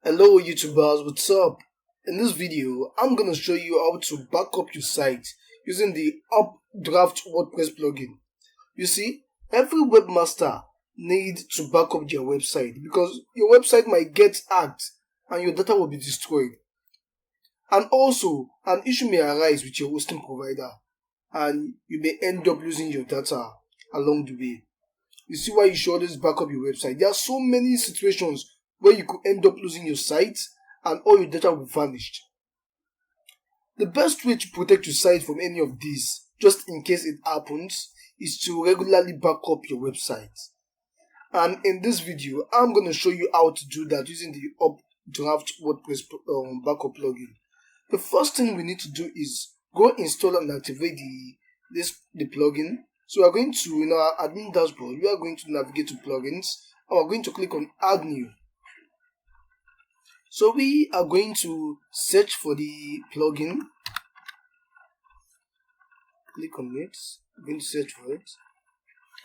Hello YouTubers, what's up? In this video, I'm gonna show you how to back up your site using the Updraft WordPress plugin. You see, every webmaster needs to back up their website because your website might get hacked and your data will be destroyed. And also, an issue may arise with your hosting provider and you may end up losing your data along the way. You see why you should always back up your website. There are so many situations where you could end up losing your site and all your data will vanish. The best way to protect your site from any of these, just in case it happens, is to regularly back up your website. And in this video, I'm going to show you how to do that using the Updraft WordPress backup plugin. The first thing we need to do is go install and activate the plugin. So we are going to, in our admin dashboard, we are going to navigate to plugins and we're going to click on add new. So we are going to search for the plugin. Click on it. I'm going to search for it.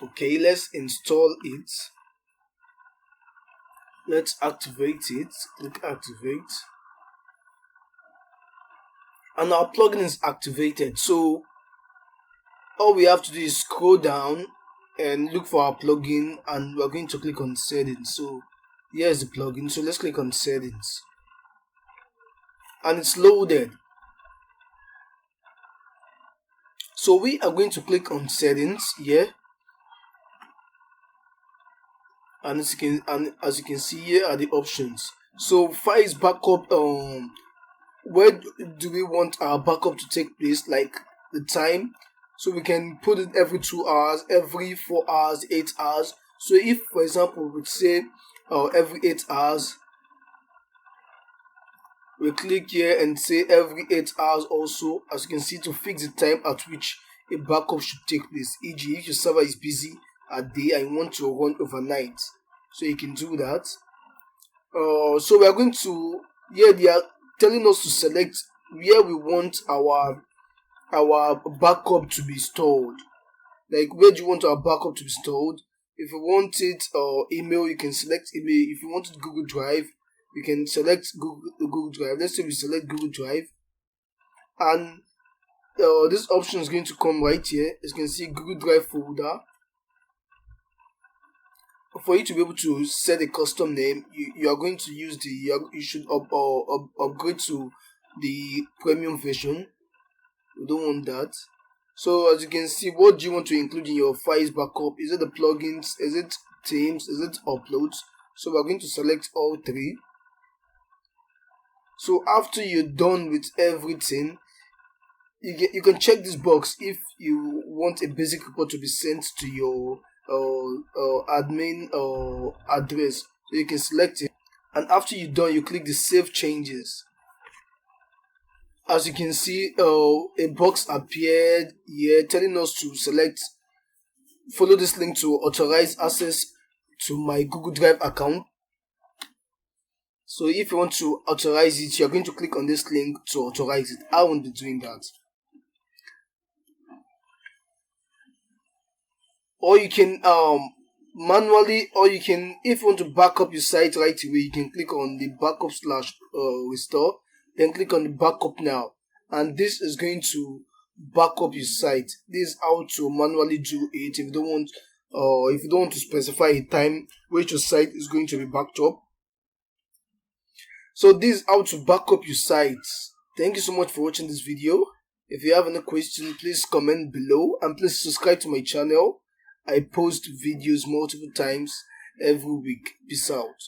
Okay, let's install it. Let's activate it. Click activate. And our plugin is activated. So all we have to do is scroll down and look for our plugin, and we're going to click on settings. So here's the plugin. So let's click on settings. And it's loaded. So we are going to click on settings here. And as you can see, here are the options. So files backup, where do we want our backup to take place, like the time. So we can put it every 2 hours, every 4 hours, 8 hours. So if, for example, we say every 8 hours, we click here and say every 8 hours also, as you can see, to fix the time at which a backup should take place. E.g., if your server is busy at day and you want to run overnight, so you can do that. So we are going to, here they are telling us to select where we want our backup to be stored. Like, where do you want our backup to be stored? If you want it email, you can select email. If you want it Google Drive, you can select Google Drive. Let's say we select Google Drive, and this option is going to come right here. As you can see, Google Drive folder. For you to be able to set a custom name, you are going to use you should upgrade to the premium version. We don't want that. So as you can see, what do you want to include in your files backup? Is it the plugins? Is it themes? Is it uploads? So we're going to select all three. So after you're done with everything, you can check this box if you want a basic report to be sent to your admin address. So you can select it, and after you're done, you click the save changes. As you can see, a box appeared here telling us to follow this link to authorize access to my Google Drive account. So if you want to authorize it, you're going to click on this link to authorize it. I won't be doing that. Or you can manually, or you can, if you want to back up your site right away, you can click on the backup / restore. Then click on the backup now, and this is going to back up your site. This is how to manually do it if you don't want to specify a time which your site is going to be backed up. So this is how to back up your site. Thank you so much for watching this video. If you have any question, please comment below, and please subscribe to my channel. I post videos multiple times every week. Peace out.